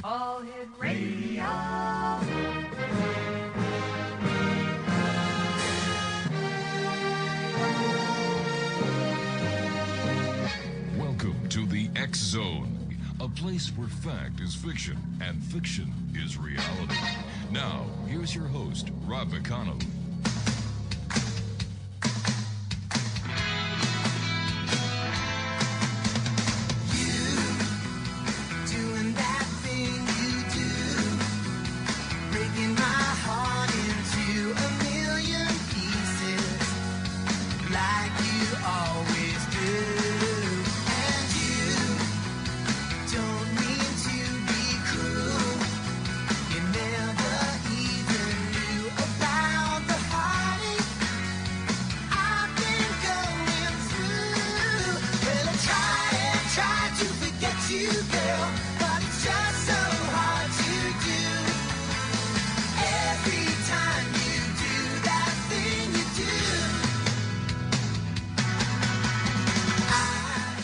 All Hit Radio. Welcome to the X Zone, a place where fact is fiction and fiction is reality. Now, here's your host, Rob McConnell.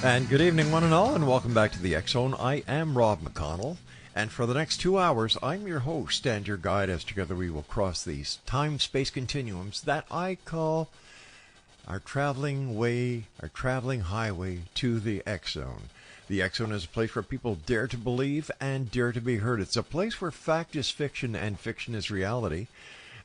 And good evening, one and all, and welcome back to the X Zone. I am Rob McConnell, and for the next 2 hours, I'm your host and your guide as together we will cross these time-space continuums that I call our traveling way, our traveling highway to the X Zone. The X Zone is a place where people dare to believe and dare to be heard. It's a place where fact is fiction and fiction is reality.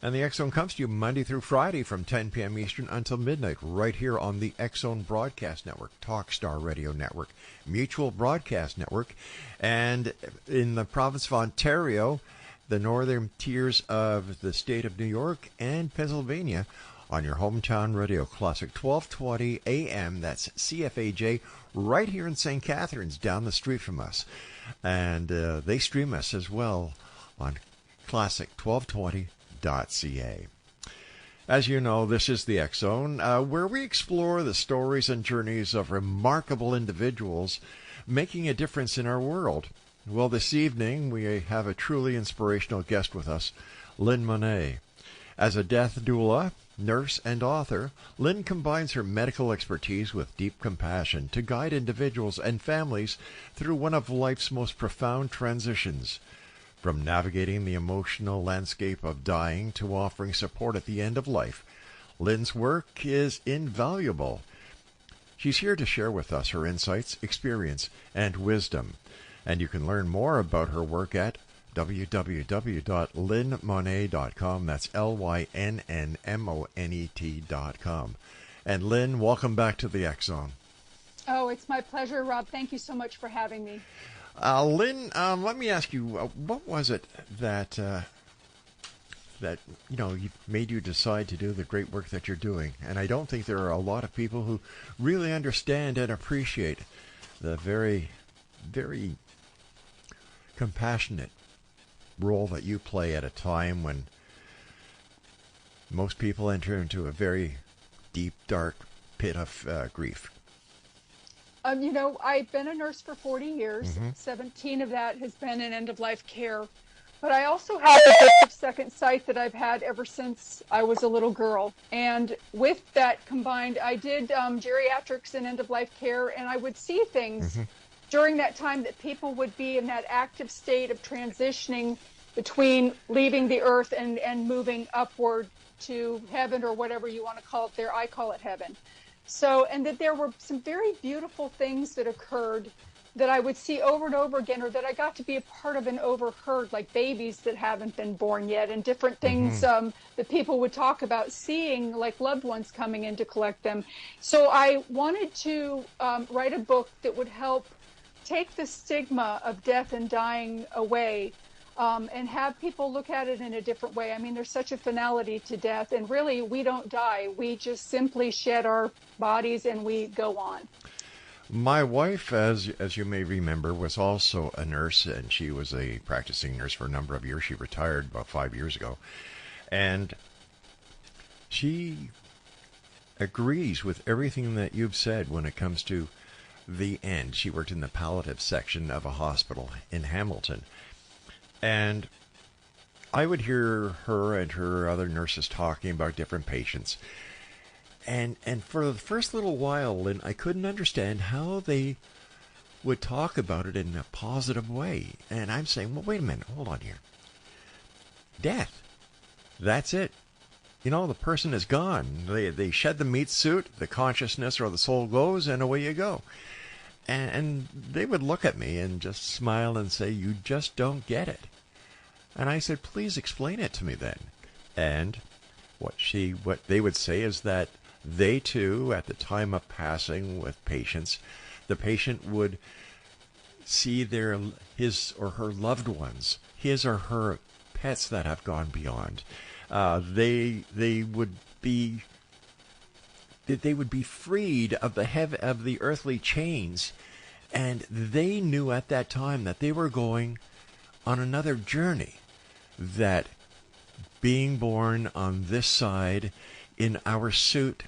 And the X Zone comes to you Monday through Friday from 10 p.m. Eastern until midnight, right here on the X Zone Broadcast Network, Talkstar Radio Network, Mutual Broadcast Network, and in the province of Ontario, the northern tiers of the state of New York and Pennsylvania, on your hometown radio, Classic 1220 AM, that's CFAJ, right here in St. Catharines, down the street from us. And they stream us as well on Classic 1220. .ca. As you know, this is the X Zone, where we explore the stories and journeys of remarkable individuals making a difference in our world. Well, this evening we have a truly inspirational guest with us, Lynn Monet. As a death doula, nurse, and author, Lynn combines her medical expertise with deep compassion to guide individuals and families through one of life's most profound transitions. From navigating the emotional landscape of dying to offering support at the end of life, Lynn's work is invaluable. She's here to share with us her insights, experience, and wisdom. And you can learn more about her work at www.lynnmonet.com. That's LYNNMONET.com. And Lynn, welcome back to the X Zone. Oh, it's my pleasure, Rob. Thank you so much for having me. Lynn, let me ask you, what was it that made you decide to do the great work that you're doing? And I don't think there are a lot of people who really understand and appreciate the very, very compassionate role that you play at a time when most people enter into a very deep, dark pit of grief. I've been a nurse for 40 years. 17 of that has been in end-of-life care. But I also have a gift of second sight that I've had ever since I was a little girl. And with that combined, I did geriatrics and end-of-life care, and I would see things during that time that people would be in that active state of transitioning between leaving the earth and moving upward to heaven or whatever you want to call it there. I call it heaven. So, and that there were some very beautiful things that occurred that I would see over and over again, or that I got to be a part of and overheard, like babies that haven't been born yet, and different things that people would talk about seeing, like loved ones coming in to collect them. So I wanted to write a book that would help take the stigma of death and dying away, and have people look at it in a different way. I mean, there's such a finality to death, and really we don't die. We just simply shed our bodies and we go on. My wife, as you may remember, was also a nurse, and she was a practicing nurse for a number of years. She retired about 5 years ago. And she agrees with everything that you've said when it comes to the end. She worked in the palliative section of a hospital in Hamilton. And I would hear her and her other nurses talking about different patients. And for the first little while, Lynn, I couldn't understand how they would talk about it in a positive way. And I'm saying, well, wait a minute, hold on here. Death. That's it. You know, the person is gone. They shed the meat suit, the consciousness or the soul goes, and away you go. And they would look at me and just smile and say, you just don't get it. And I said, please explain it to me then. And what they would say is that they too, at the time of passing with patients, the patient would see his or her loved ones, his or her pets that have gone beyond. They would be freed of the earthly chains, and they knew at that time that they were going on another journey, that being born on this side in our suit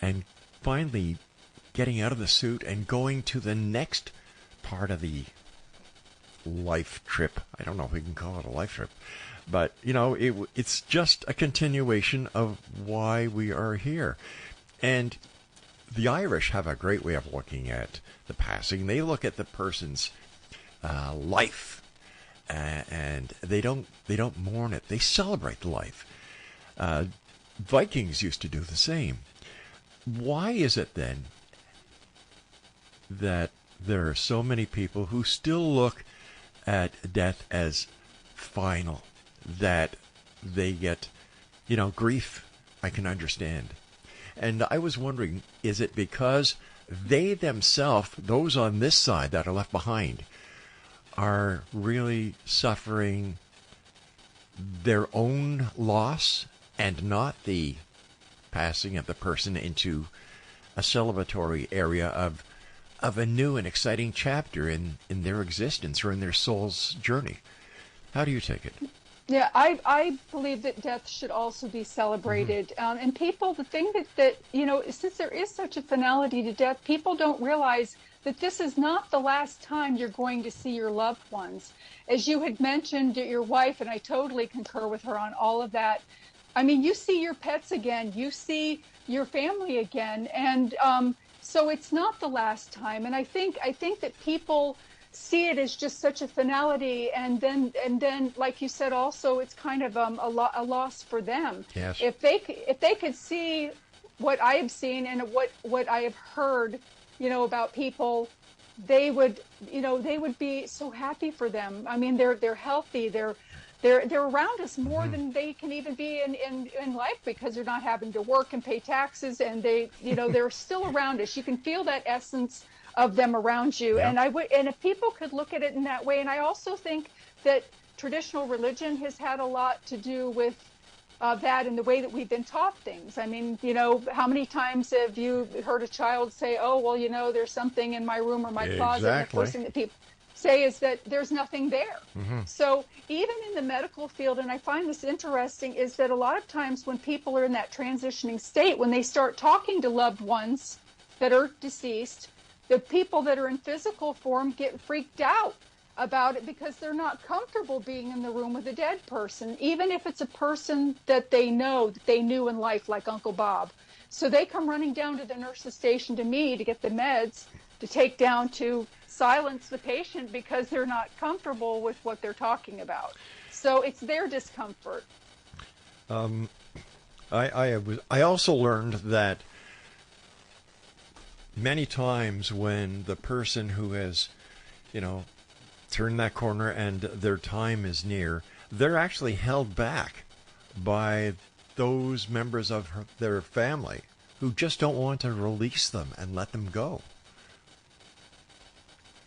and finally getting out of the suit and going to the next part of the life trip. I don't know if we can call it a life trip, but you know, it's just a continuation of why we are here. And the Irish have a great way of looking at the passing. They look at the person's life, and they don't mourn it. They celebrate the life. Vikings used to do the same. Why is it then that there are so many people who still look at death as final, that they get, grief? I can understand. And I was wondering, is it because they themselves, those on this side that are left behind, are really suffering their own loss and not the passing of the person into a celebratory area of a new and exciting chapter in their existence or in their soul's journey? How do you take it? Yeah, I believe that death should also be celebrated. And people, the thing that, since there is such a finality to death, people don't realize that this is not the last time you're going to see your loved ones. As you had mentioned, your wife, and I totally concur with her on all of that. I mean, you see your pets again, you see your family again. And so it's not the last time. And I think that people see it as just such a finality, and then like you said, also it's kind of a loss for them. Yes. If they could see what I have seen and what I have heard, about people, they would be so happy for them. I mean, they're healthy, they're around us more than they can even be in life, because they're not having to work and pay taxes, and they're still around us. You can feel that essence of them around you. Yeah. And if people could look at it in that way, and I also think that traditional religion has had a lot to do with that and the way that we've been taught things. I mean, how many times have you heard a child say, oh, well, there's something in my room or my closet. Exactly. And the first thing that people say is that there's nothing there. So even in the medical field, and I find this interesting, is that a lot of times when people are in that transitioning state, when they start talking to loved ones that are deceased, the people that are in physical form get freaked out about it because they're not comfortable being in the room with a dead person, even if it's a person that they know, that they knew in life, like Uncle Bob. So they come running down to the nurse's station to me to get the meds to take down to silence the patient because they're not comfortable with what they're talking about. So it's their discomfort. I also learned that many times when the person who has, turned that corner and their time is near, they're actually held back by those members of their family who just don't want to release them and let them go.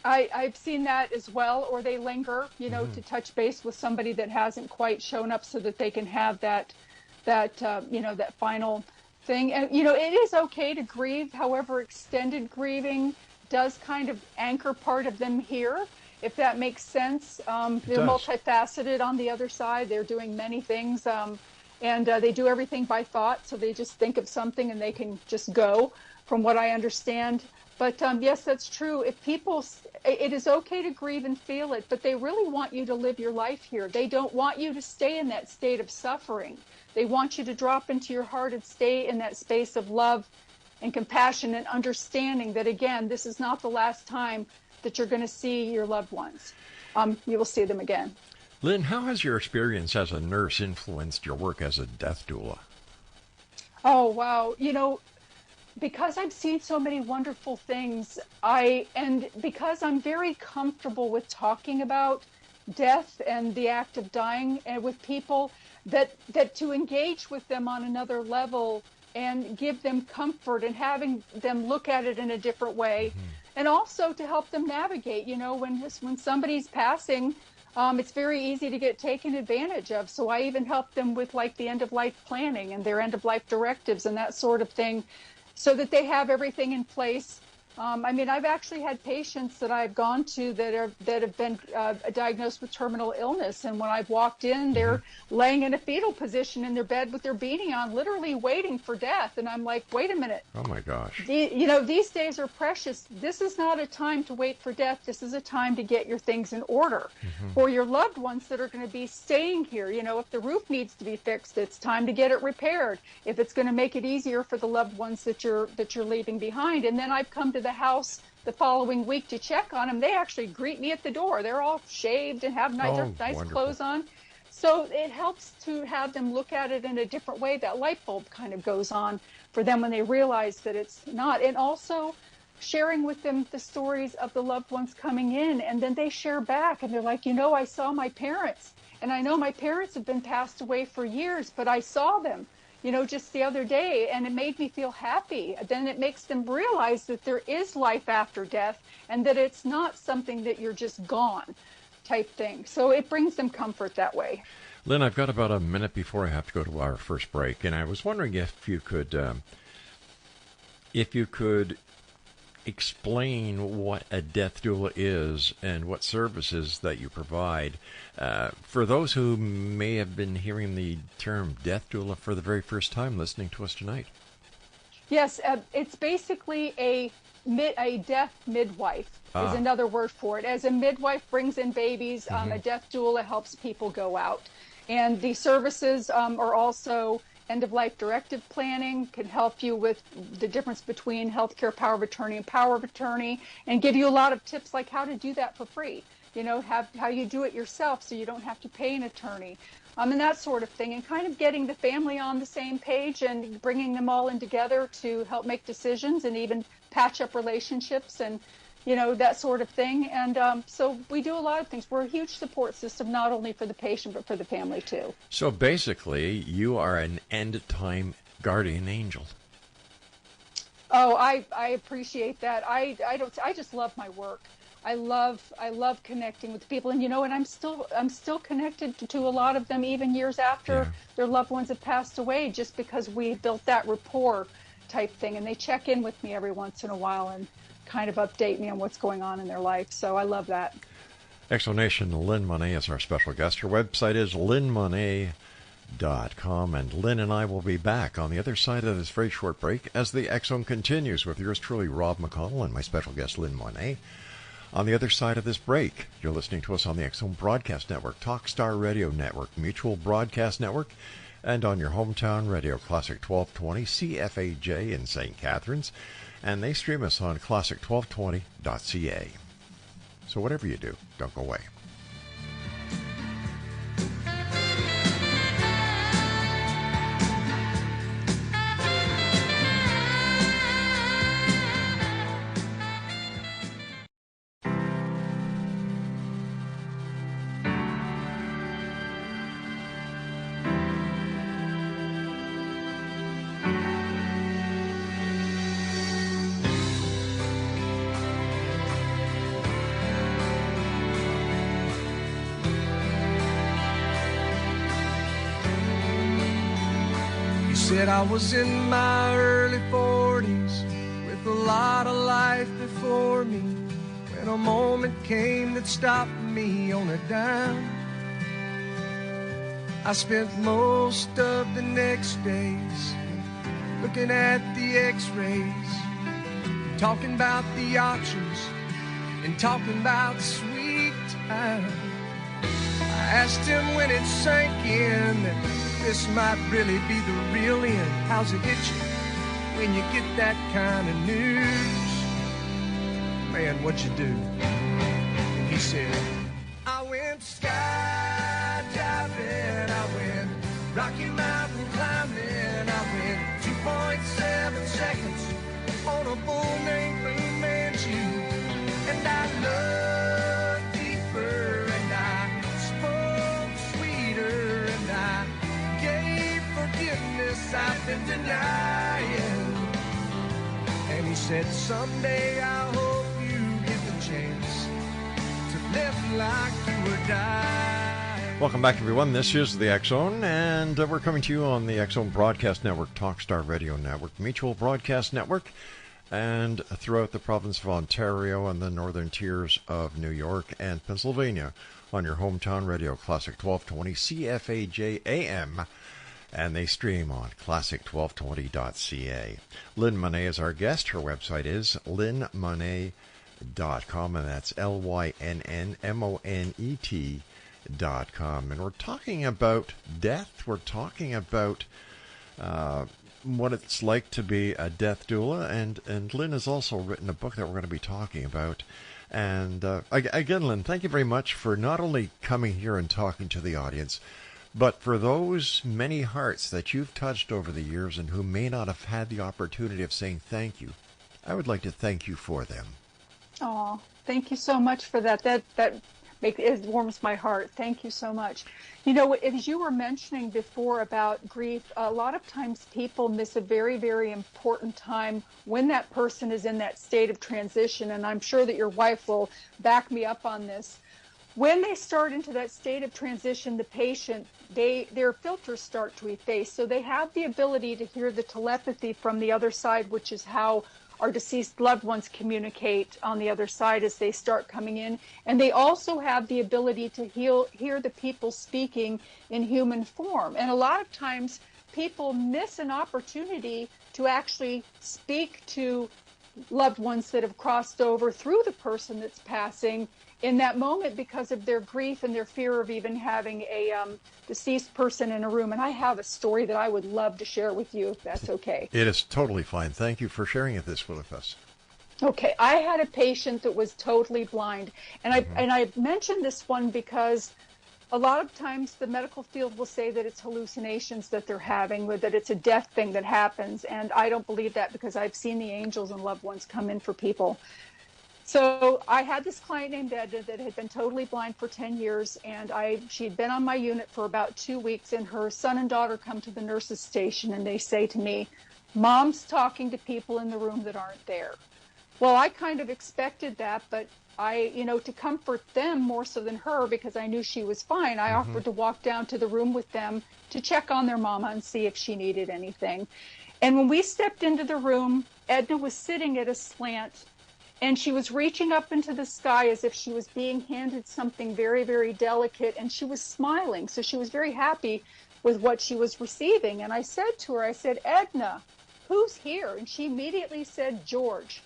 I've seen that as well, or they linger, to touch base with somebody that hasn't quite shown up so that they can have that final thing. And, it is okay to grieve. However, extended grieving does kind of anchor part of them here, if that makes sense. They're multifaceted on the other side. They're doing many things, and they do everything by thought. So they just think of something and they can just go, from what I understand. But yes, that's true. If people, it is okay to grieve and feel it, but they really want you to live your life here. They don't want you to stay in that state of suffering. They want you to drop into your heart and stay in that space of love and compassion and understanding that, again, this is not the last time that you're going to see your loved ones. You will see them again. Lynn, how has your experience as a nurse influenced your work as a death doula? Oh, wow. Because I've seen so many wonderful things, and because I'm very comfortable with talking about death and the act of dying and with people, that to engage with them on another level and give them comfort and having them look at it in a different way, and also to help them navigate, when somebody's passing, it's very easy to get taken advantage of. So I even help them with like the end of life planning and their end of life directives and that sort of thing, so that they have everything in place. I've actually had patients that I've gone to that have been diagnosed with terminal illness, and when I've walked in, they're laying in a fetal position in their bed with their beanie on, literally waiting for death. And I'm like, wait a minute. Oh my gosh. These days are precious. This is not a time to wait for death. This is a time to get your things in order for your loved ones that are going to be staying here. If the roof needs to be fixed, it's time to get it repaired. If it's going to make it easier for the loved ones that you're leaving behind. And then I've come to the house the following week to check on them. They actually greet me at the door. They're all shaved and have nice wonderful clothes on. So it helps to have them look at it in a different way. That light bulb kind of goes on for them when they realize that it's not. And also sharing with them the stories of the loved ones coming in, and then they share back and they're like, I saw my parents, and I know my parents have been passed away for years, but I saw them just the other day, and it made me feel happy. Then it makes them realize that there is life after death, and that it's not something that you're just gone type thing. So it brings them comfort that way. Lynn, I've got about a minute before I have to go to our first break, and I was wondering if you could explain what a death doula is and what services that you provide for those who may have been hearing the term death doula for the very first time listening to us tonight. Yes, it's basically a death midwife is another word for it. As a midwife brings in babies, a death doula helps people go out. And the services are also end-of-life directive planning, can help you with the difference between healthcare power of attorney and power of attorney, and give you a lot of tips like how to do that for free. How you do it yourself so you don't have to pay an attorney, and that sort of thing, and kind of getting the family on the same page and bringing them all in together to help make decisions and even patch up relationships and that sort of thing. And so we do a lot of things. We're a huge support system, not only for the patient, but for the family too. So basically, you are an end-time guardian angel. Oh, I appreciate that. I just love my work. I love connecting with people, and and I'm still connected to a lot of them even years after their loved ones have passed away, just because we built that rapport type thing, and they check in with me every once in a while and kind of update me on what's going on in their life. So I love that. Explanation, Lynn Monet is our special guest. Her website is lynnmonet.com, and Lynn and I will be back on the other side of this very short break as the X Zone continues with yours truly, Rob McConnell, and my special guest, Lynn Monet. On the other side of this break, you're listening to us on the X Zone Broadcast Network, Talkstar Radio Network, Mutual Broadcast Network, and on your hometown radio, Classic 1220, CFAJ in St. Catharines. And they stream us on classic1220.ca. So whatever you do, don't go away. Said I was in my early 40s with a lot of life before me, when a moment came that stopped me on a dime. I spent most of the next days looking at the x-rays, talking about the options and talking about sweet time. I asked him when it sank in that this might really be the real end. How's it hit you when you get that kind of news. Man, what'd you do? And he said, I went skydiving, I went Rocky Mountain climbing, I went 2.7 seconds on a bull named Blue Manchu, and I loved deeper, and I spoke sweeter, and I gave forgiveness I've been denying. And he said, someday I hope you get the chance to live like you were dying. Welcome back, everyone. This is the X-Zone, and we're coming to you on the X-Zone Broadcast Network, Talkstar Radio Network, Mutual Broadcast Network, and throughout the province of Ontario and the northern tiers of New York and Pennsylvania on your hometown radio, Classic 1220 CFAJ AM, and they stream on classic1220.ca. Lynn Monet is our guest. Her website is lynnmonet.com, and that's LYNNMONET.com. And we're talking about death. We're talking about what it's like to be a death doula, and Lynn has also written a book that we're going to be talking about. And again, Lynn, thank you very much for not only coming here and talking to the audience, but for those many hearts that you've touched over the years and who may not have had the opportunity of saying thank you. I would like to thank you for them. Oh, thank you so much for that. It warms my heart. Thank you so much. You know, as you were mentioning before about grief, a lot of times people miss a very, very important time when that person is in that state of transition, and I'm sure that your wife will back me up on this. When they start into that state of transition, the patient, their filters start to efface, so they have the ability to hear the telepathy from the other side, which is how our deceased loved ones communicate on the other side as they start coming in. And they also have the ability to hear the people speaking in human form. And a lot of times people miss an opportunity to actually speak to loved ones that have crossed over through the person that's passing in that moment because of their grief and their fear of even having a deceased person in a room. And I have a story that I would love to share with you, if that's okay. It is totally fine. Thank you for sharing this with us. Okay, I had a patient that was totally blind, and I mentioned this one because a lot of times the medical field will say that it's hallucinations that they're having, or that it's a death thing that happens, and I don't believe that because I've seen the angels and loved ones come in for people. So I had this client named Edna that had been totally blind for 10 years, and she'd been on my unit for about 2 weeks, and her son and daughter come to the nurse's station, and they say to me, Mom's talking to people in the room that aren't there. Well, I kind of expected that, but to comfort them more so than her, because I knew she was fine, I offered to walk down to the room with them to check on their mama and see if she needed anything. And when we stepped into the room, Edna was sitting at a slant, and she was reaching up into the sky as if she was being handed something very, very delicate, and she was smiling. So she was very happy with what she was receiving. And I said to her, I said, Edna, who's here? And she immediately said, George.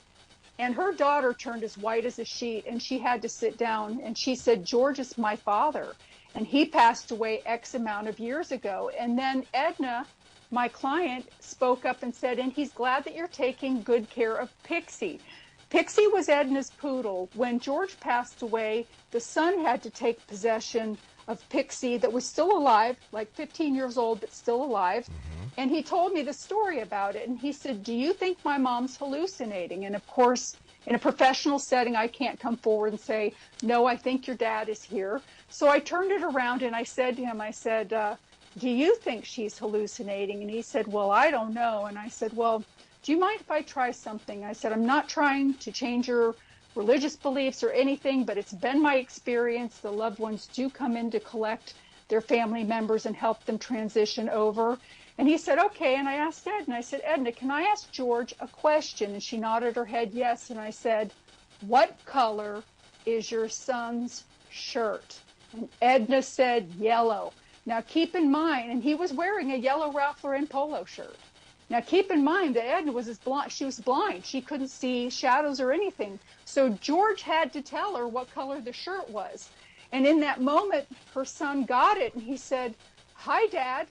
And her daughter turned as white as a sheet, and she had to sit down. And she said, George is my father, and he passed away X amount of years ago. And then Edna, my client, spoke up and said, and he's glad that you're taking good care of Pixie. Pixie was Edna's poodle. When George passed away, the son had to take possession of Pixie that was still alive, like 15 years old, but still alive. And he told me the story about it. And he said, do you think my mom's hallucinating? And of course, in a professional setting, I can't come forward and say, no, I think your dad is here. So I turned it around and I said to him, I said, do you think she's hallucinating? And he said, well, I don't know. And I said, well, do you mind if I try something? I said, I'm not trying to change your religious beliefs or anything, but it's been my experience. The loved ones do come in to collect their family members and help them transition over. And he said, okay. And I asked Edna, I said, Edna, can I ask George a question? And she nodded her head yes. And I said, what color is your son's shirt? And Edna said, yellow. Now keep in mind, and he was wearing a yellow Ralph Lauren polo shirt. Now, keep in mind that Edna was blind. She was blind. She couldn't see shadows or anything. So George had to tell her what color the shirt was. And in that moment, her son got it, and he said, hi, Dad.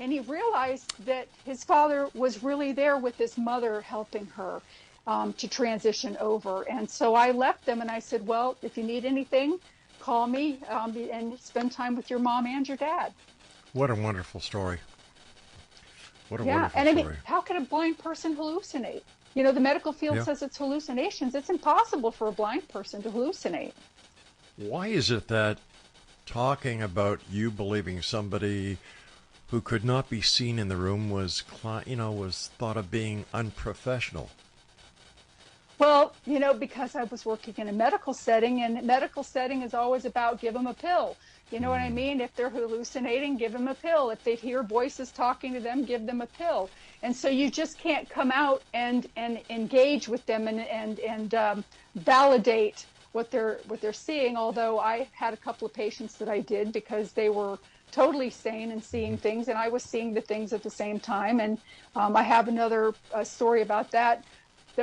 And he realized that his father was really there with his mother helping her to transition over. And so I left them and I said, well, if you need anything, call me and spend time with your mom and your dad. What a wonderful story. What a Yeah, wonderful and I mean, story. how can a blind person hallucinate? You know, the medical field Yeah. says it's hallucinations. It's impossible for a blind person to hallucinate. Why is it that talking about you believing somebody who could not be seen in the room was thought of being unprofessional? Well, you know, because I was working in a medical setting, and medical setting is always about give them a pill. You know what I mean? If they're hallucinating, give them a pill. If they hear voices talking to them, give them a pill. And so you just can't come out and engage with them and validate what they're seeing. Although I had a couple of patients that I did because they were totally sane and seeing things, and I was seeing the things at the same time. And I have another story about that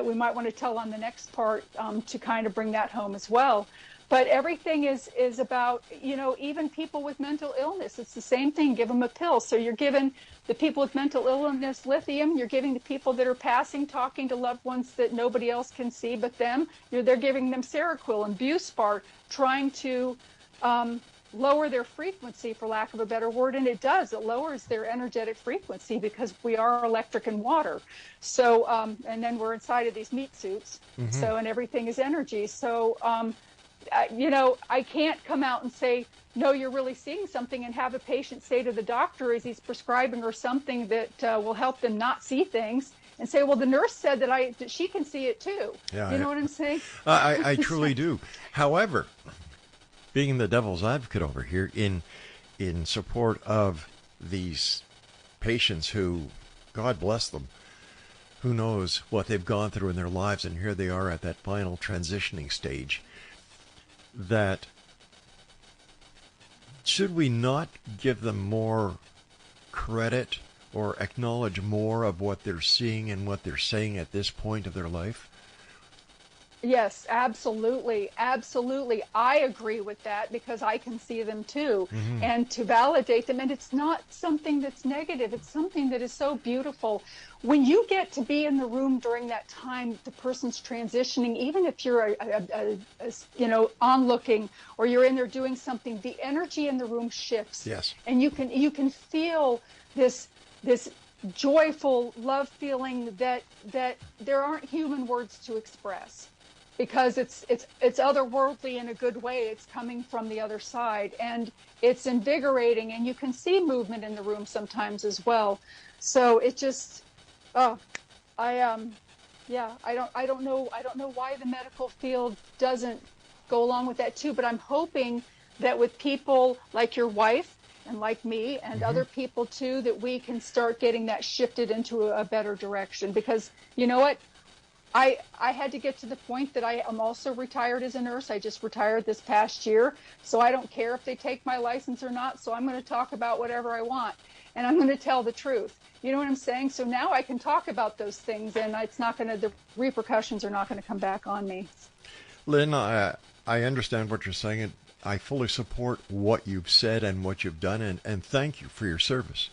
we might want to tell on the next part to kind of bring that home as well. But everything is about, you know, even people with mental illness. It's the same thing. Give them a pill. So you're giving the people with mental illness lithium. You're giving the people that are passing, talking to loved ones that nobody else can see but them. They're giving them Seroquel and Buspar, trying to lower their frequency, for lack of a better word. And it does. It lowers their energetic frequency because we are electric and water. So, and then we're inside of these meat suits. So, and everything is energy. So, you know, I can't come out and say, no, you're really seeing something, and have a patient say to the doctor as he's prescribing her something that will help them not see things, and say, well, the nurse said that she can see it too. Yeah, you know what I'm saying? I truly do. However, being the devil's advocate over here in support of these patients who, God bless them, who knows what they've gone through in their lives, and here they are at that final transitioning stage, that should we not give them more credit or acknowledge more of what they're seeing and what they're saying at this point of their life? Yes, absolutely. Absolutely. I agree with that because I can see them too. And to validate them. And it's not something that's negative. It's something that is so beautiful. When you get to be in the room during that time, the person's transitioning, even if you're onlooking or you're in there doing something, the energy in the room shifts. Yes. And you can feel this joyful love feeling that there aren't human words to express. Because it's otherworldly in a good way. It's coming from the other side, and it's invigorating, and you can see movement in the room sometimes as well. So it just, I don't know why the medical field doesn't go along with that too. But I'm hoping that with people like your wife and like me and other people too, that we can start getting that shifted into a better direction. Because you know what? I had to get to the point that I am also retired as a nurse. I just retired this past year. So I don't care if they take my license or not. So I'm going to talk about whatever I want. And I'm going to tell the truth. You know what I'm saying? So now I can talk about those things, and the repercussions are not going to come back on me. Lynn, I understand what you're saying, and I fully support what you've said and what you've done, and thank you for your service.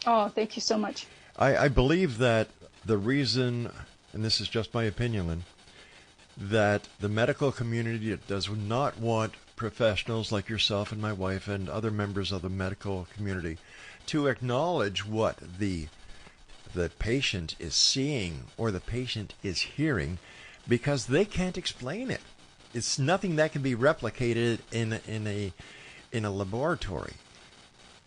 Oh, thank you so much. I believe that the reason, and this is just my opinion, Lynn, that the medical community does not want professionals like yourself and my wife and other members of the medical community to acknowledge what the patient is seeing or the patient is hearing, because they can't explain it. It's nothing that can be replicated in a laboratory.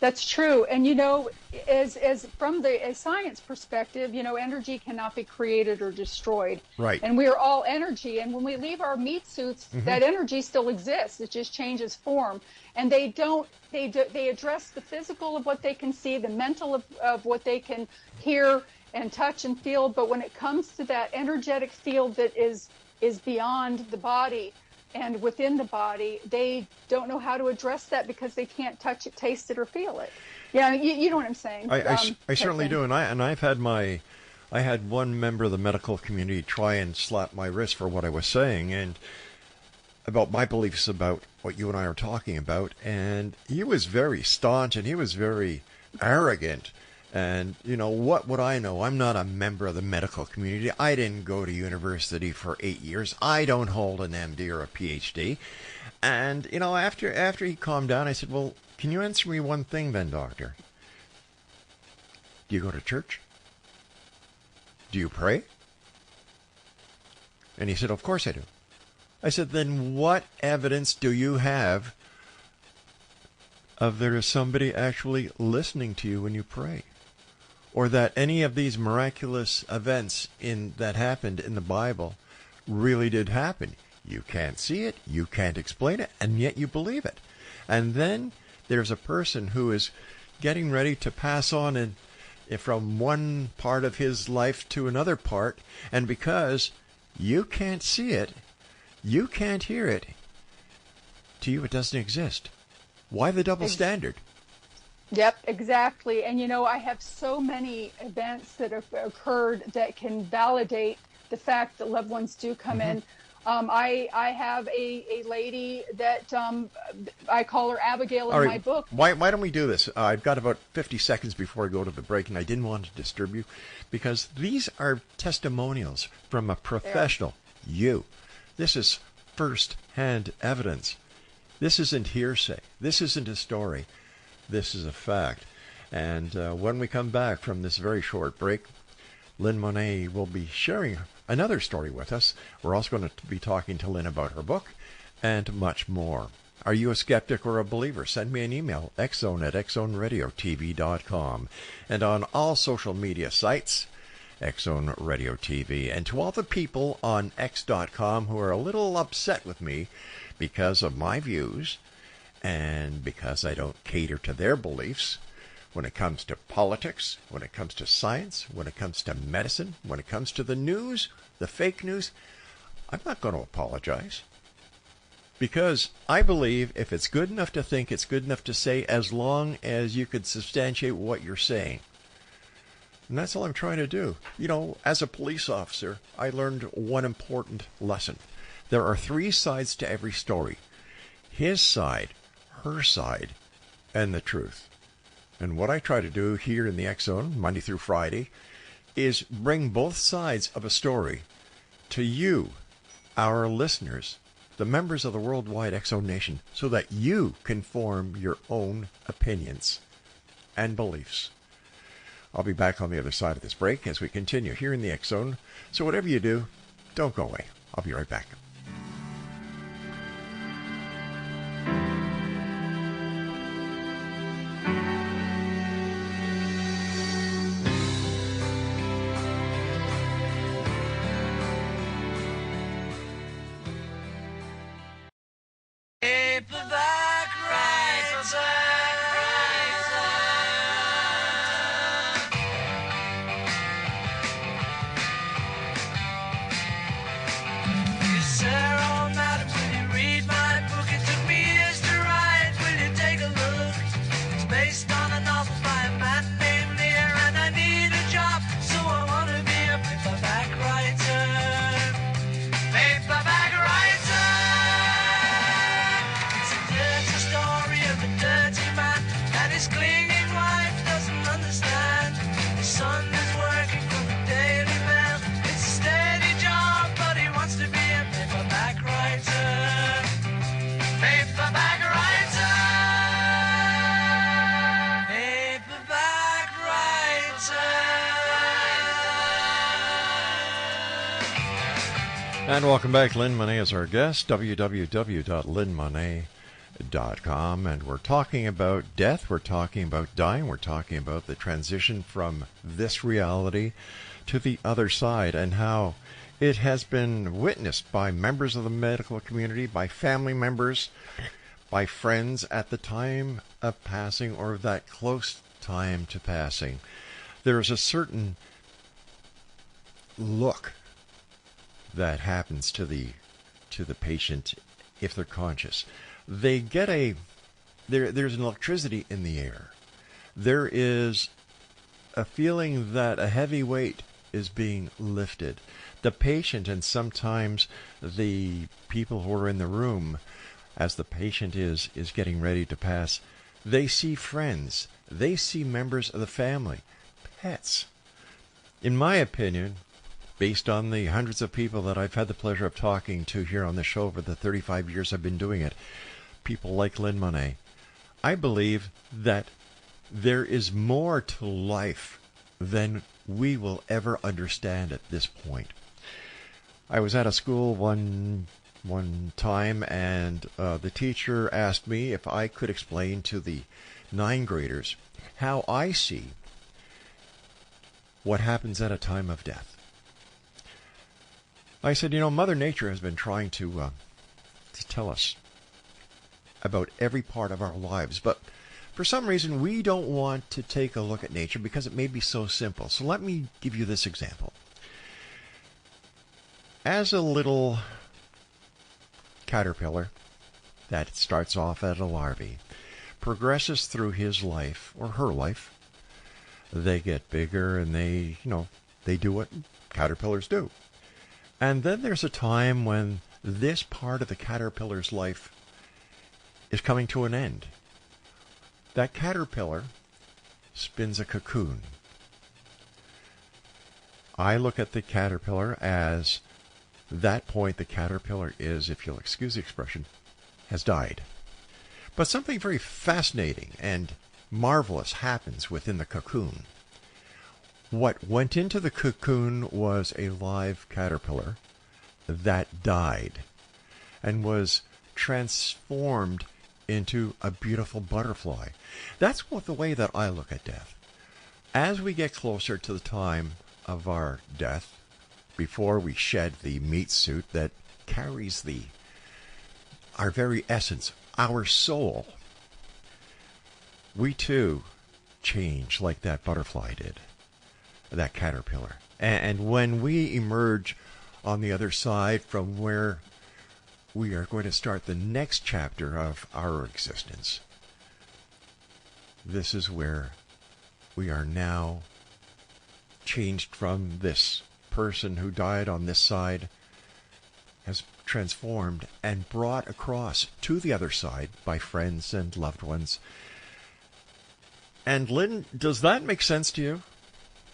That's true. And, you know, as from a science perspective, you know, energy cannot be created or destroyed. Right. And we are all energy. And when we leave our meat suits, that energy still exists. It just changes form. And they address the physical of what they can see, the mental of what they can hear and touch and feel. But when it comes to that energetic field that is beyond the body and within the body, they don't know how to address that because they can't touch it, taste it, or feel it. Yeah, you know what I'm saying. I certainly do, and I've had I had one member of the medical community try and slap my wrist for what I was saying and about my beliefs about what you and I are talking about, and he was very staunch and he was very arrogant. And, what would I know? I'm not a member of the medical community. I didn't go to university for 8 years. I don't hold an MD or a PhD. And, after he calmed down, I said, well, can you answer me one thing then, doctor? Do you go to church? Do you pray? And he said, of course I do. I said, then what evidence do you have of there is somebody actually listening to you when you pray? Or that any of these miraculous events that happened in the Bible really did happen? You can't see it, you can't explain it, and yet you believe it. And then there's a person who is getting ready to pass on from one part of his life to another part, and because you can't see it, you can't hear it, to you it doesn't exist. Why the double standard? Yep, exactly. And I have so many events that have occurred that can validate the fact that loved ones do come in. I have a lady that I call her Abigail in my book. Why don't we do this? I've got about 50 seconds before I go to the break, and I didn't want to disturb you because these are testimonials from a professional. You. This is first-hand evidence. This isn't hearsay. This isn't a story. This is a fact. And when we come back from this very short break, Lynn Monet will be sharing another story with us. We're also going to be talking to Lynn about her book and much more. Are you a skeptic or a believer? Send me an email, xzone@xzoneradiotv.com. And on all social media sites, X-Zone Radio TV. And to all the people on X.com who are a little upset with me because of my views and because I don't cater to their beliefs when it comes to politics, when it comes to science, when it comes to medicine, when it comes to the news, the fake news, I'm not going to apologize. Because I believe if it's good enough to think, it's good enough to say, as long as you could substantiate what you're saying. And that's all I'm trying to do. As a police officer, I learned one important lesson. There are 3 sides to every story. His side, her side, and the truth. And what I try to do here in the X-Zone, Monday through Friday, is bring both sides of a story to you, our listeners, the members of the worldwide X-Zone Nation, so that you can form your own opinions and beliefs. I'll be back on the other side of this break as we continue here in the X-Zone. So whatever you do, don't go away. I'll be right back. And welcome back. Lynn Monet is our guest, www.lynnmonet.com. And we're talking about death, we're talking about dying, we're talking about the transition from this reality to the other side and how it has been witnessed by members of the medical community, by family members, by friends at the time of passing or that close time to passing. There is a certain look that happens to the patient if they're conscious. They get there's an electricity in the air. There is a feeling that a heavy weight is being lifted. The patient and sometimes the people who are in the room as the patient is getting ready to pass, They see friends. They see members of the family, pets. In my opinion, based on the hundreds of people that I've had the pleasure of talking to here on the show over the 35 years I've been doing it, people like Lynn Monet, I believe that there is more to life than we will ever understand at this point. I was at a school one time, and the teacher asked me if I could explain to the 9th graders how I see what happens at a time of death. I said, Mother Nature has been trying to tell us about every part of our lives, but for some reason we don't want to take a look at nature because it may be so simple. So let me give you this example. As a little caterpillar that starts off at a larvae, progresses through his life or her life, they get bigger and they do what caterpillars do. And then there's a time when this part of the caterpillar's life is coming to an end. That caterpillar spins a cocoon. I look at the caterpillar as that point the caterpillar is, if you'll excuse the expression, has died. But something very fascinating and marvelous happens within the cocoon. What went into the cocoon was a live caterpillar that died and was transformed into a beautiful butterfly. That's the way that I look at death. As we get closer to the time of our death, before we shed the meat suit that carries our very essence, our soul, we too change like that butterfly did, that caterpillar. And when we emerge on the other side from where we are going to start the next chapter of our existence, this is where we are now changed from this person who died on this side, has transformed and brought across to the other side by friends and loved ones. And Lynn, does that make sense to you?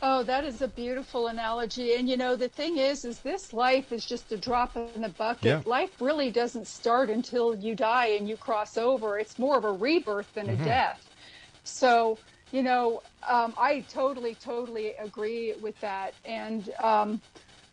Oh, that is a beautiful analogy. And the thing is this life is just a drop in the bucket. Yeah. Life really doesn't start until you die and you cross over. It's more of a rebirth than a death. So, I totally agree with that. And,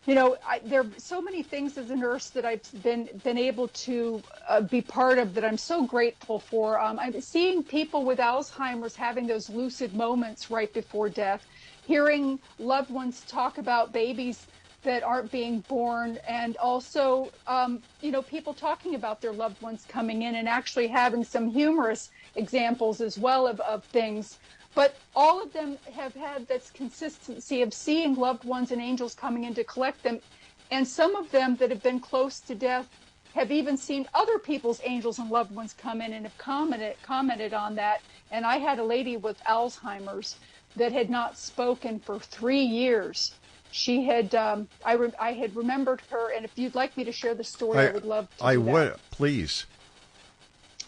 there are so many things as a nurse that I've been able to be part of that I'm so grateful for. I'm seeing people with Alzheimer's having those lucid moments right before death, hearing loved ones talk about babies that aren't being born, and also, people talking about their loved ones coming in and actually having some humorous examples as well of things. But all of them have had this consistency of seeing loved ones and angels coming in to collect them. And some of them that have been close to death have even seen other people's angels and loved ones come in and have commented on that. And I had a lady with Alzheimer's that had not spoken for 3 years. She had, I had remembered her, and if you'd like me to share the story, I would love to. I would, please.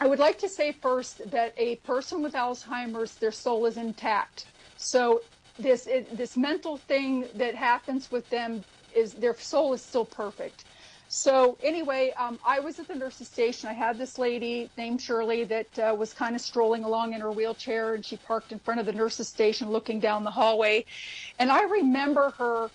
I would like to say first that a person with Alzheimer's, their soul is intact. So this mental thing that happens with them is their soul is still perfect. So anyway, I was at the nurse's station. I had this lady named Shirley that was kind of strolling along in her wheelchair, and she parked in front of the nurse's station looking down the hallway. And I remember her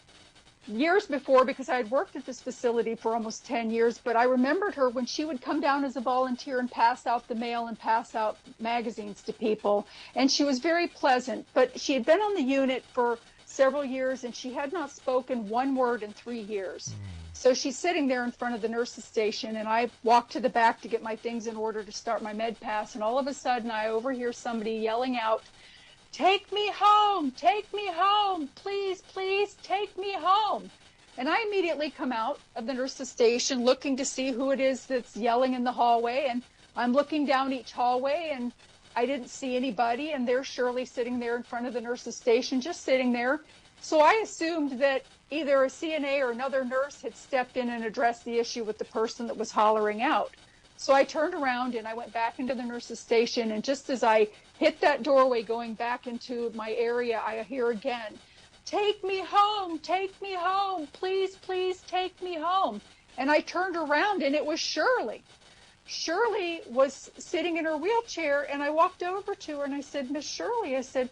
years before, because I had worked at this facility for almost 10 years, but I remembered her when she would come down as a volunteer and pass out the mail and pass out magazines to people. And she was very pleasant, but she had been on the unit for several years, and she had not spoken one word in 3 years. So she's sitting there in front of the nurse's station, and I walked to the back to get my things in order to start my med pass, and all of a sudden I overhear somebody yelling out, "Take me home, please, please take me home." And I immediately come out of the nurse's station looking to see who it is that's yelling in the hallway, and I'm looking down each hallway, and I didn't see anybody, and there's Shirley sitting there in front of the nurse's station, just sitting there. So I assumed that either a CNA or another nurse had stepped in and addressed the issue with the person that was hollering out. So I turned around and I went back into the nurse's station. And just as I hit that doorway going back into my area, I hear again, take me home, please, please take me home. And I turned around and it was Shirley. Shirley was sitting in her wheelchair, and I walked over to her and I said, Miss Shirley, I said,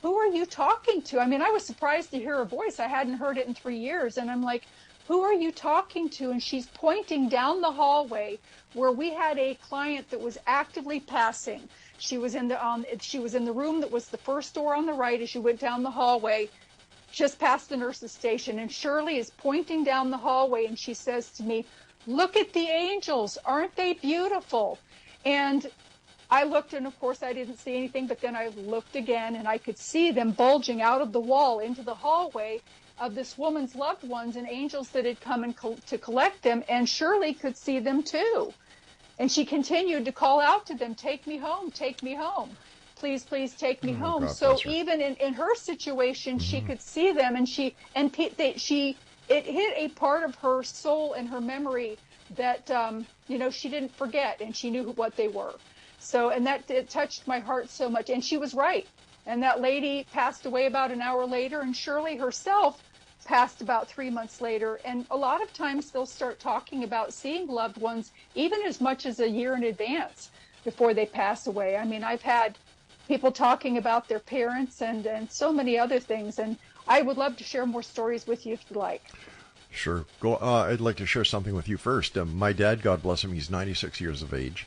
who are you talking to? I mean, I was surprised to hear her voice. I hadn't heard it in 3 years. And I'm like, who are you talking to? And she's pointing down the hallway where we had a client that was actively passing. She was in the room that was the first door on the right as you went down the hallway, just past the nurse's station. And Shirley is pointing down the hallway, and she says to me, look at the angels. Aren't they beautiful? And I looked, and of course I didn't see anything, but then I looked again, and I could see them bulging out of the wall into the hallway of this woman's loved ones and angels that had come to collect them. And Shirley could see them too. And she continued to call out to them, take me home, please, please take me home. God, so even in her situation, she could see them, and it hit a part of her soul and her memory that, she didn't forget, and she knew what they were. So, and it touched my heart so much. And she was right. And that lady passed away about an hour later, and Shirley herself passed about 3 months later. And a lot of times they'll start talking about seeing loved ones even as much as a year in advance before they pass away. I mean, I've had people talking about their parents and so many other things. And I would love to share more stories with you if you like. Sure. Go. I'd like to share something with you first. My dad, God bless him, he's 96 years of age.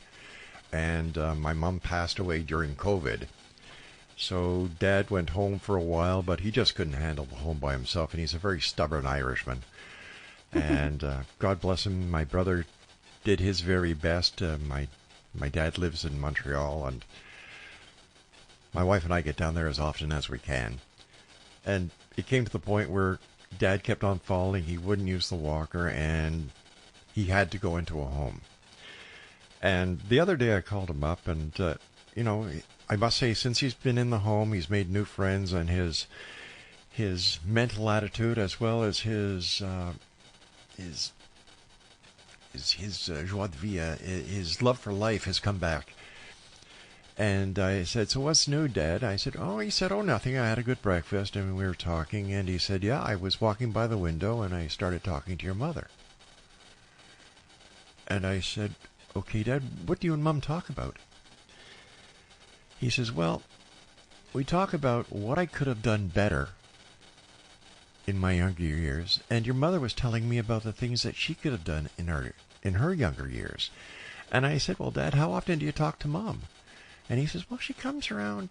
And my mom passed away during COVID. So Dad went home for a while, but he just couldn't handle the home by himself, and he's a very stubborn Irishman. And God bless him, my brother did his very best. My dad lives in Montreal, and my wife and I get down there as often as we can. And it came to the point where Dad kept on falling. He wouldn't use the walker, and he had to go into a home. And the other day I called him up, and, I must say, since he's been in the home, he's made new friends, and his mental attitude, as well as his joie de vivre, his love for life, has come back. And I said, so what's new, Dad? He said, nothing. I had a good breakfast, and we were talking. And he said, yeah, I was walking by the window, and I started talking to your mother. And I said, okay, Dad, what do you and Mom talk about? He says, well, we talk about what I could have done better in my younger years, and your mother was telling me about the things that she could have done in her younger years. And I said, well, Dad, how often do you talk to Mom? And he says, well, she comes around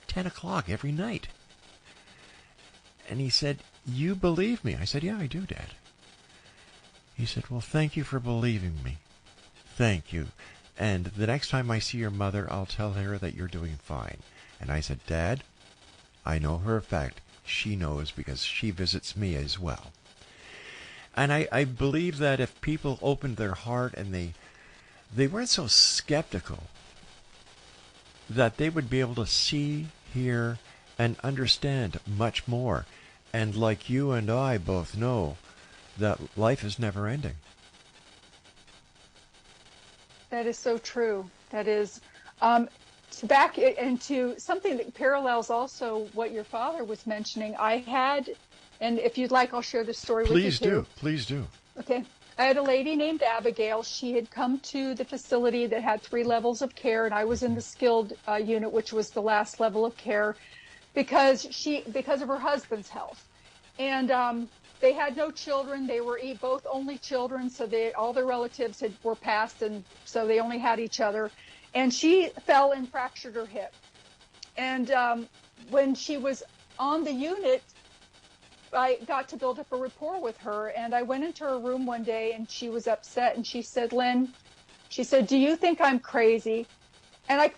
10 o'clock every night. And he said, you believe me? I said, yeah, I do, Dad. He said, well, thank you for believing me. Thank you. And the next time I see your mother, I'll tell her that you're doing fine. And I said, Dad, I know for a fact she knows, because she visits me as well. And I believe that if people opened their heart and they weren't so skeptical, that they would be able to see, hear, and understand much more. And like you and I both know, that life is never ending. That is so true. That is back into something that parallels also what your father was mentioning. I had, and if you'd like, I'll share this story with you too. Please do. Okay. I had a lady named Abigail. She had come to the facility that had 3 levels of care, and I was in the skilled unit, which was the last level of care, because of her husband's health. And they had no children. They were both only children, so all their relatives were passed, and so they only had each other. And she fell and fractured her hip. And when she was on the unit, I got to build up a rapport with her, and I went into her room one day, and she was upset, and she said, Lynn, she said, do you think I'm crazy? And I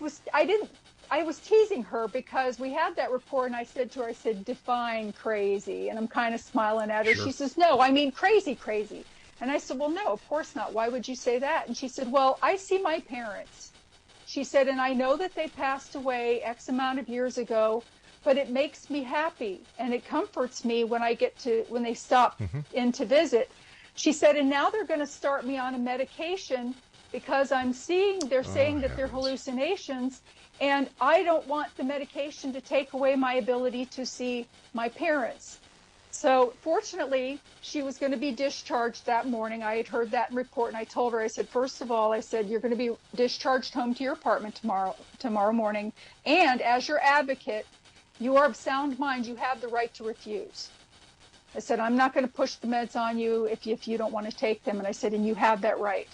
was teasing her because we had that rapport, and I said to her, I said, define crazy. And I'm kind of smiling at her. Sure. She says, no, I mean crazy. And I said, well, no, of course not. Why would you say that? And she said, well, I see my parents. She said, and I know that they passed away X amount of years ago, but it makes me happy, and it comforts me when when they stop in to visit. She said, and now they're going to start me on a medication because they're saying that they're hallucinations, and I don't want the medication to take away my ability to see my parents. So fortunately, she was going to be discharged that morning. I had heard that report, and I told her, I said, first of all, I said, you're going to be discharged home to your apartment tomorrow morning. And as your advocate, you are of sound mind. You have the right to refuse. I said, I'm not going to push the meds on you if you don't want to take them. And I said, and you have that right.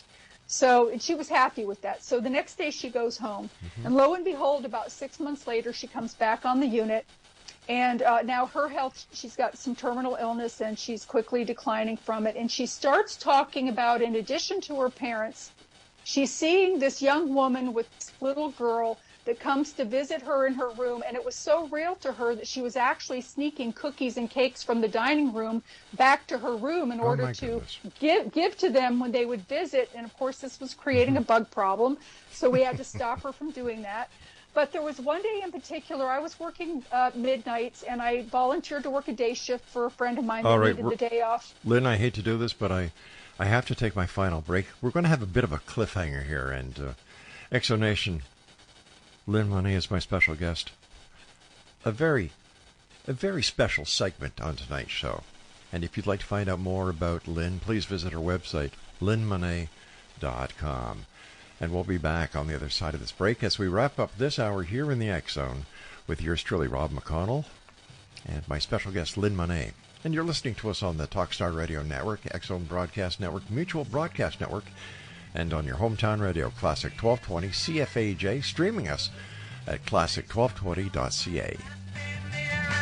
So, and she was happy with that. So the next day she goes home, and lo and behold, about 6 months later, she comes back on the unit. And now her health, she's got some terminal illness, and she's quickly declining from it. And she starts talking about, in addition to her parents, she's seeing this young woman with this little girl that comes to visit her in her room. And it was so real to her that she was actually sneaking cookies and cakes from the dining room back to her room in order to give to them when they would visit. And of course, this was creating a bug problem. So we had to stop her from doing that. But there was one day in particular, I was working midnights, and I volunteered to work a day shift for a friend of mine that needed the day off. Lynn, I hate to do this, but I have to take my final break. We're going to have a bit of a cliffhanger here, and Exonation, Lynn Monet is my special guest. A very special segment on tonight's show. And if you'd like to find out more about Lynn, please visit her website, lynnmonet.com. And we'll be back on the other side of this break as we wrap up this hour here in the X Zone with yours truly, Rob McConnell, and my special guest, Lynn Monet. And you're listening to us on the Talkstar Radio Network, X Zone Broadcast Network, Mutual Broadcast Network, and on your hometown radio, Classic 1220 CFAJ, streaming us at classic1220.ca.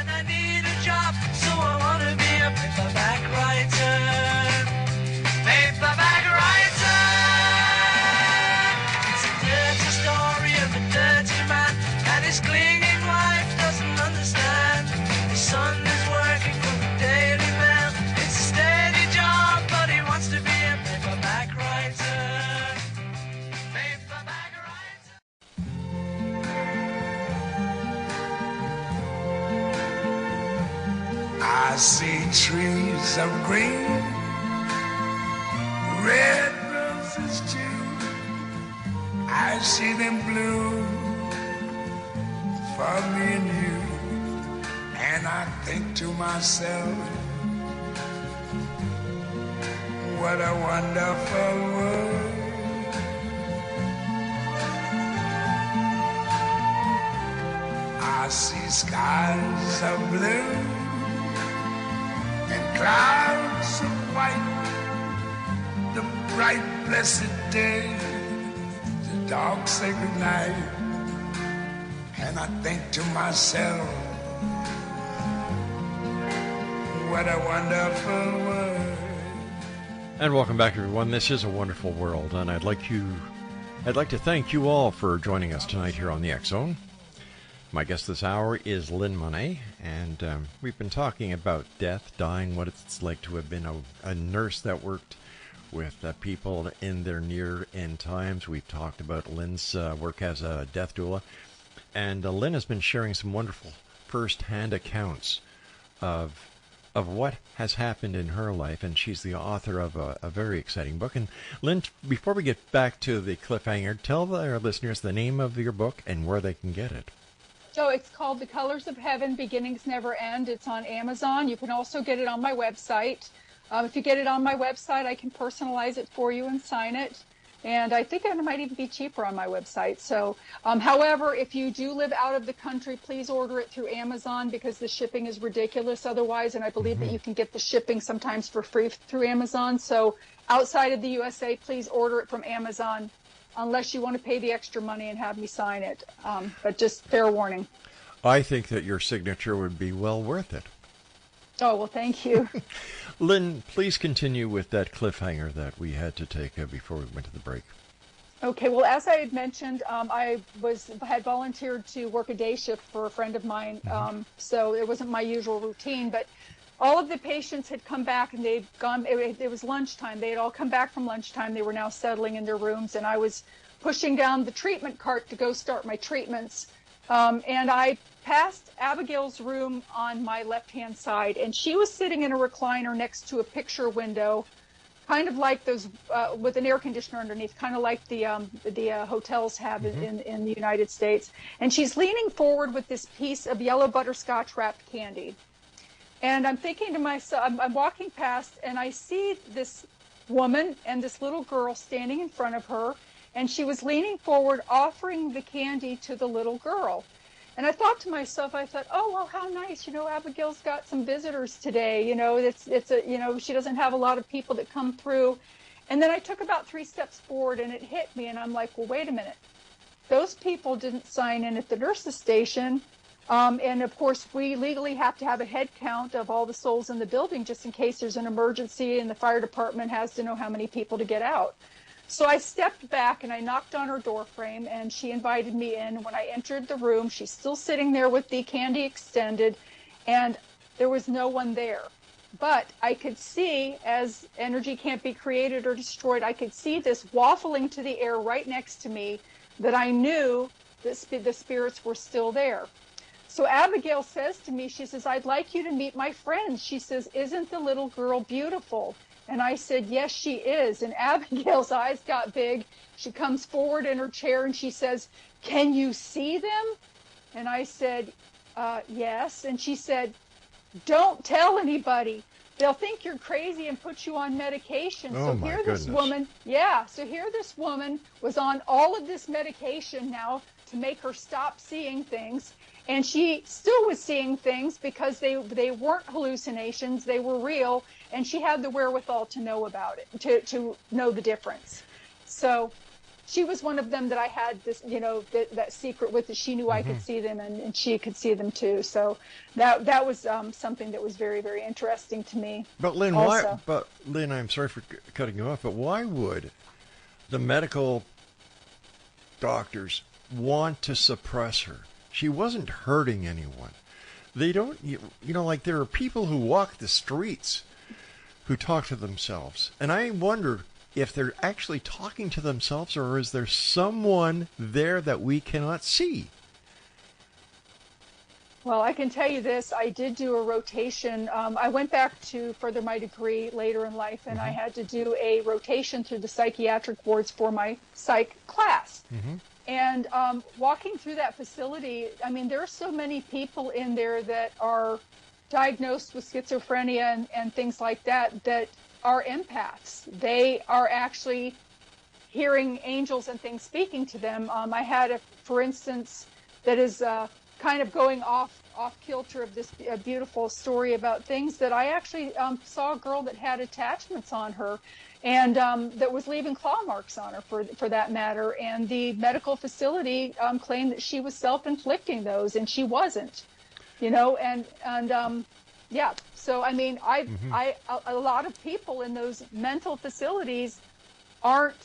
I need a job, so I want to be a paperback writer. Paperback writer. It's a dirty story of a dirty man, and his clinging wife doesn't understand. His son is working for the Daily Mail. It's a steady job, but he wants to be a paperback writer. Paperback writer. I see trees of green, red roses too. I see them bloom for me and you. And I think to myself, what a wonderful world. I see skies of blue and clouds of white, the bright blessed day, the dark sacred night. And I think to myself, what a wonderful world. And welcome back, everyone. This is a wonderful world, and I'd like to thank you all for joining us tonight here on the X Zone. My guest this hour is Lynn Monet, and we've been talking about death, dying, what it's like to have been a nurse that worked with people in their near-end times. We've talked about Lynn's work as a death doula, and Lynn has been sharing some wonderful first-hand accounts of what has happened in her life, and she's the author of a very exciting book. And Lynn, before we get back to the cliffhanger, tell our listeners the name of your book and where they can get it. So it's called The Colors of Heaven, Beginnings Never End. It's on Amazon. You can also get it on my website. If you get it on my website, I can personalize it for you and sign it. And I think it might even be cheaper on my website. So, however, if you do live out of the country, please order it through Amazon because the shipping is ridiculous otherwise. And I believe that you can get the shipping sometimes for free through Amazon. So outside of the USA, please order it from Amazon unless you want to pay the extra money and have me sign it. But just fair warning. I think that your signature would be well worth it. Oh, well, thank you. Lynn, please continue with that cliffhanger that we had to take before we went to the break. Okay, well, as I had mentioned, I had volunteered to work a day shift for a friend of mine, so it wasn't my usual routine, but all of the patients had come back and they'd gone, it was lunchtime, they had all come back from lunchtime, they were now settling in their rooms, and I was pushing down the treatment cart to go start my treatments, and I passed Abigail's room on my left-hand side, and she was sitting in a recliner next to a picture window, kind of like those with an air conditioner underneath, kind of like the hotels have in the United States. And she's leaning forward with this piece of yellow butterscotch wrapped candy. And I'm thinking to myself, I'm walking past, and I see this woman and this little girl standing in front of her, and she was leaning forward, offering the candy to the little girl. And I thought to myself, oh, well, how nice, Abigail's got some visitors today, she doesn't have a lot of people that come through. And then I took about 3 steps forward, and it hit me, and I'm like, well, wait a minute. Those people didn't sign in at the nurse's station. And of course, we legally have to have a head count of all the souls in the building just in case there's an emergency and the fire department has to know how many people to get out. So I stepped back and I knocked on her door frame, and she invited me in. When I entered the room, she's still sitting there with the candy extended, and there was no one there. But I could see, as energy can't be created or destroyed, I could see this waffling to the air right next to me, that I knew that the spirits were still there. So Abigail says to me, she says, I'd like you to meet my friends. She says, isn't the little girl beautiful? And I said, yes, she is. And Abigail's eyes got big. She comes forward in her chair and she says, can you see them? And I said, yes. And she said, don't tell anybody. They'll think you're crazy and put you on medication. Oh, so my here this goodness. woman, so here this woman was on all of this medication now to make her stop seeing things. And she still was seeing things because they weren't hallucinations, they were real, and she had the wherewithal to know about it, to know the difference. So she was one of them that I had this, that secret with, that she knew I could see them, and she could see them too. So that was something that was very, very interesting to me. But Lynn, also. Lynn, I'm sorry for cutting you off, but why would the medical doctors want to suppress her? She wasn't hurting anyone. They don't, like there are people who walk the streets who talk to themselves. And I wonder if they're actually talking to themselves, or is there someone there that we cannot see? Well, I can tell you this. I did do a rotation. I went back to further my degree later in life, and I had to do a rotation through the psychiatric wards for my psych class. And walking through that facility, I mean, there are so many people in there that are diagnosed with schizophrenia and things like that, that are empaths. They are actually hearing angels and things speaking to them. I had for instance, that is kind of going off kilter of this beautiful story about things that I actually saw a girl that had attachments on her, and that was leaving claw marks on her, for that matter. And the medical facility claimed that she was self-inflicting those, and she wasn't, yeah. So I mean, a lot of people in those mental facilities aren't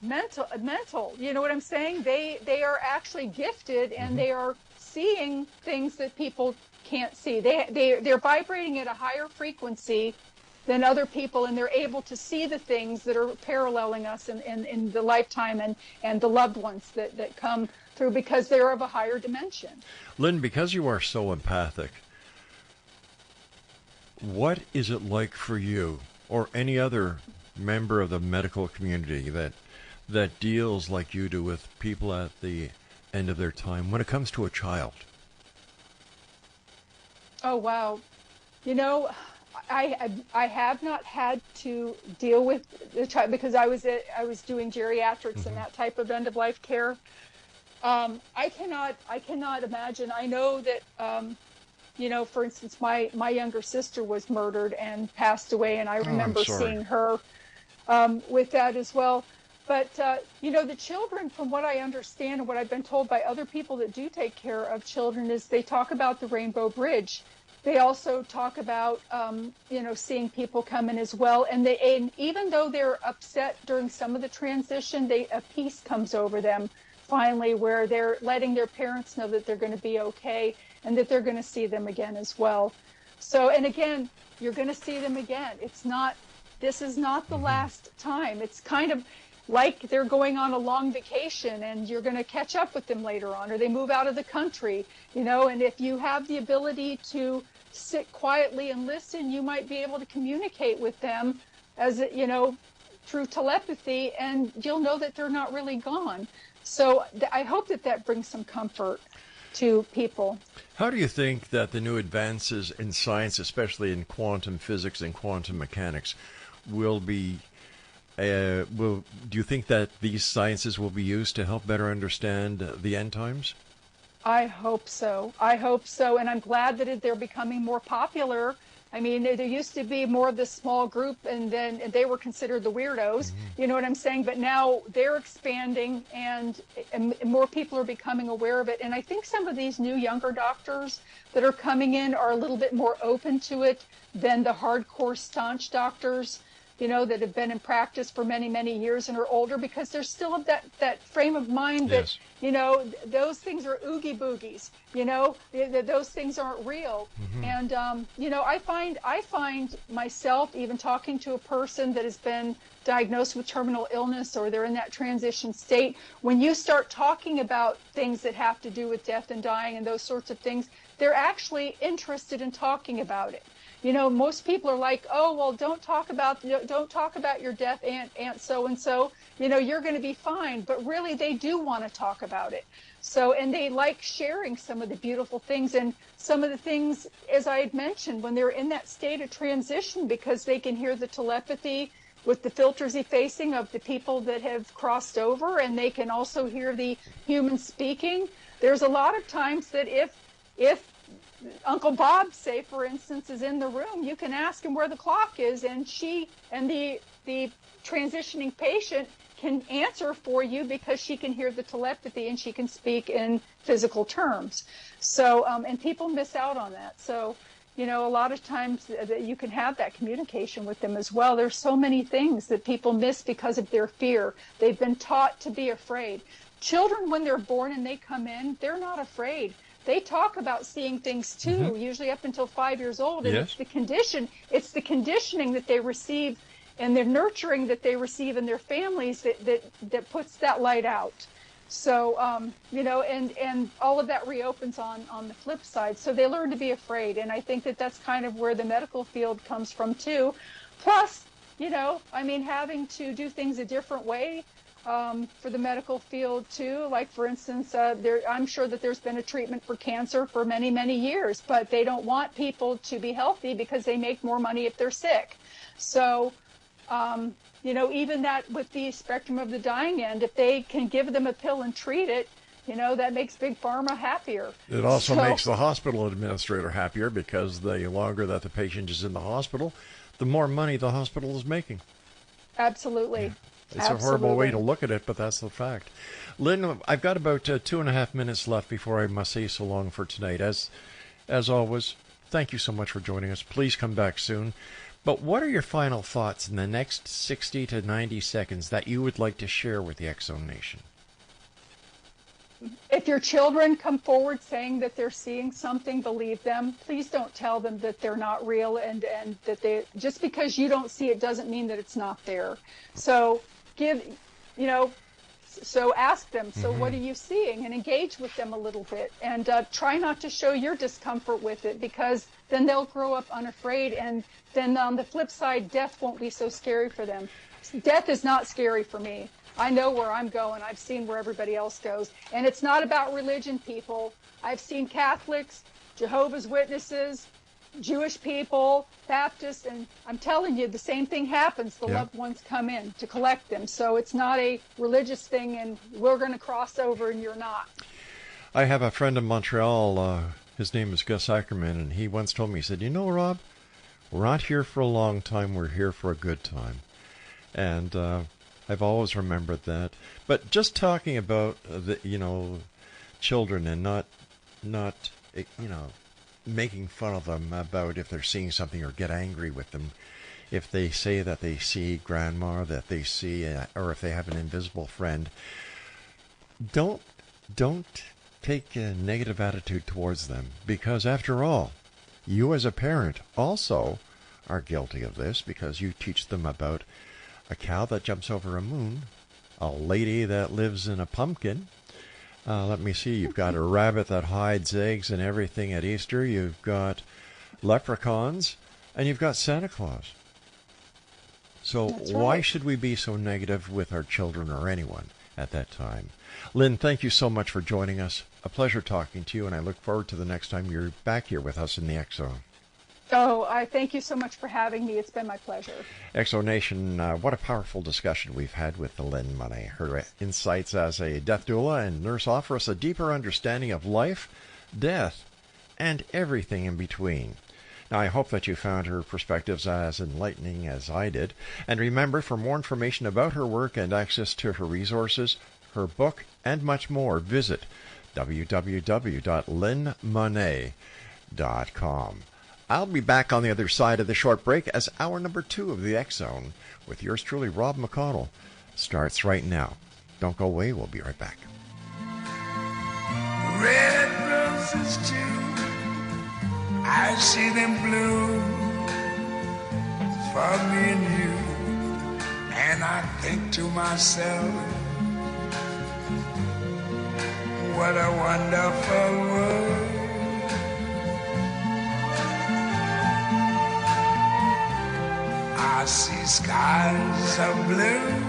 mental. You know what I'm saying? They are actually gifted, and they are seeing things that people can't see. They're vibrating at a higher frequency than other people, and they're able to see the things that are paralleling us in the lifetime and the loved ones that come through, because they're of a higher dimension. Lynn, because you are so empathic, what is it like for you or any other member of the medical community that deals like you do with people at the end of their time when it comes to a child? Oh, wow. I have not had to deal with the child because I was doing geriatrics and that type of end of life care. I cannot imagine. I know that for instance, my younger sister was murdered and passed away, and I remember seeing her with that as well. But the children, from what I understand and what I've been told by other people that do take care of children, is they talk about the Rainbow Bridge. They also talk about, seeing people come in as well. And even though they're upset during some of the transition, a peace comes over them finally, where they're letting their parents know that they're going to be okay and that they're going to see them again as well. So, and again, you're going to see them again. This is not the last time. It's kind of like they're going on a long vacation and you're going to catch up with them later on, or they move out of the country, and if you have the ability to sit quietly and listen, you might be able to communicate with them through telepathy, and you'll know that they're not really gone. So I hope that brings some comfort to people. How do you think that the new advances in science, especially in quantum physics and quantum mechanics, will be? Do you think that these sciences will be used to help better understand the end times? I hope so. And I'm glad that they're becoming more popular. I mean, there used to be more of this small group, and they were considered the weirdos. Mm-hmm. You know what I'm saying? But now they're expanding, and more people are becoming aware of it. And I think some of these new younger doctors that are coming in are a little bit more open to it than the hardcore staunch doctors, that have been in practice for many, many years and are older, because they're still of that frame of mind that, yes, those things are oogie boogies, those things aren't real. Mm-hmm. And, I find myself even talking to a person that has been diagnosed with terminal illness, or they're in that transition state, when you start talking about things that have to do with death and dying and those sorts of things, they're actually interested in talking about it. Most people are like, oh, well, don't talk about your death, Aunt so-and-so, you're going to be fine. But really, they do want to talk about it. So, and they like sharing some of the beautiful things, and some of the things, as I had mentioned, when they're in that state of transition, because they can hear the telepathy with the filters effacing of the people that have crossed over, and they can also hear the human speaking. There's a lot of times that if Uncle Bob, say, for instance, is in the room, you can ask him where the clock is, and the transitioning patient can answer for you, because she can hear the telepathy and she can speak in physical terms. So, and people miss out on that. So, a lot of times that you can have that communication with them as well. There's so many things that people miss because of their fear. They've been taught to be afraid. Children, when they're born and they come in, they're not afraid. They talk about seeing things too, mm-hmm, usually up until 5 years old. And yes, it's the conditioning that they receive and the nurturing that they receive in their families that puts that light out. So, and all of that reopens on the flip side. So they learn to be afraid. And I think that's kind of where the medical field comes from too. Plus, having to do things a different way for the medical field too. Like, for instance, I'm sure that there's been a treatment for cancer for many, many years, but they don't want people to be healthy because they make more money if they're sick. So, even that with the spectrum of the dying end, if they can give them a pill and treat it, that makes Big Pharma happier. It also makes the hospital administrator happier, because the longer that the patient is in the hospital, the more money the hospital is making. Absolutely. Yeah. It's a horrible way to look at it, but that's the fact. Lynn, I've got about 2.5 minutes left before I must say so long for tonight. As always, thank you so much for joining us. Please come back soon. But what are your final thoughts in the next 60 to 90 seconds that you would like to share with the X-Zone Nation? If your children come forward saying that they're seeing something, believe them. Please don't tell them that they're not real, and that just because you don't see it doesn't mean that it's not there. So so ask them, so mm-hmm, what are you seeing? And engage with them a little bit, and try not to show your discomfort with it, because then they'll grow up unafraid, and then on the flip side, death won't be so scary for them. Death is not scary for me. I know where I'm going. I've seen where everybody else goes. And it's not about religion, people. I've seen Catholics, Jehovah's Witnesses, Jewish people, Baptists, and I'm telling you, the same thing happens. The loved ones come in to collect them. So it's not a religious thing, and we're going to cross over and you're not. I have a friend in Montreal. His name is Gus Ackerman, and he once told me, he said, Rob, we're not here for a long time. We're here for a good time. And I've always remembered that. But just talking about the children, and not making fun of them about if they're seeing something, or get angry with them if they say that they see grandma, that they see, or if they have an invisible friend. Don't take a negative attitude towards them, because after all, you as a parent also are guilty of this, because you teach them about a cow that jumps over a moon, a lady that lives in a pumpkin. Let me see, you've got a rabbit that hides eggs and everything at Easter. You've got leprechauns, and you've got Santa Claus. So That's why right. should we be so negative with our children or anyone at that time? Lynn, thank you so much for joining us. A pleasure talking to you, and I look forward to the next time you're back here with us in the X-Zone. Oh, I thank you so much for having me. It's been my pleasure. X-Zone Nation, what a powerful discussion we've had with Lynn Monet. Her insights as a death doula and nurse offer us a deeper understanding of life, death, and everything in between. Now, I hope that you found her perspectives as enlightening as I did. And remember, for more information about her work and access to her resources, her book, and much more, visit www.lynnmonet.com. I'll be back on the other side of the short break as hour number 2 of the X-Zone with yours truly, Rob McConnell, starts right now. Don't go away. We'll be right back. Red roses too, I see them bloom for me and you, and I think to myself, what a wonderful world. I see skies of blue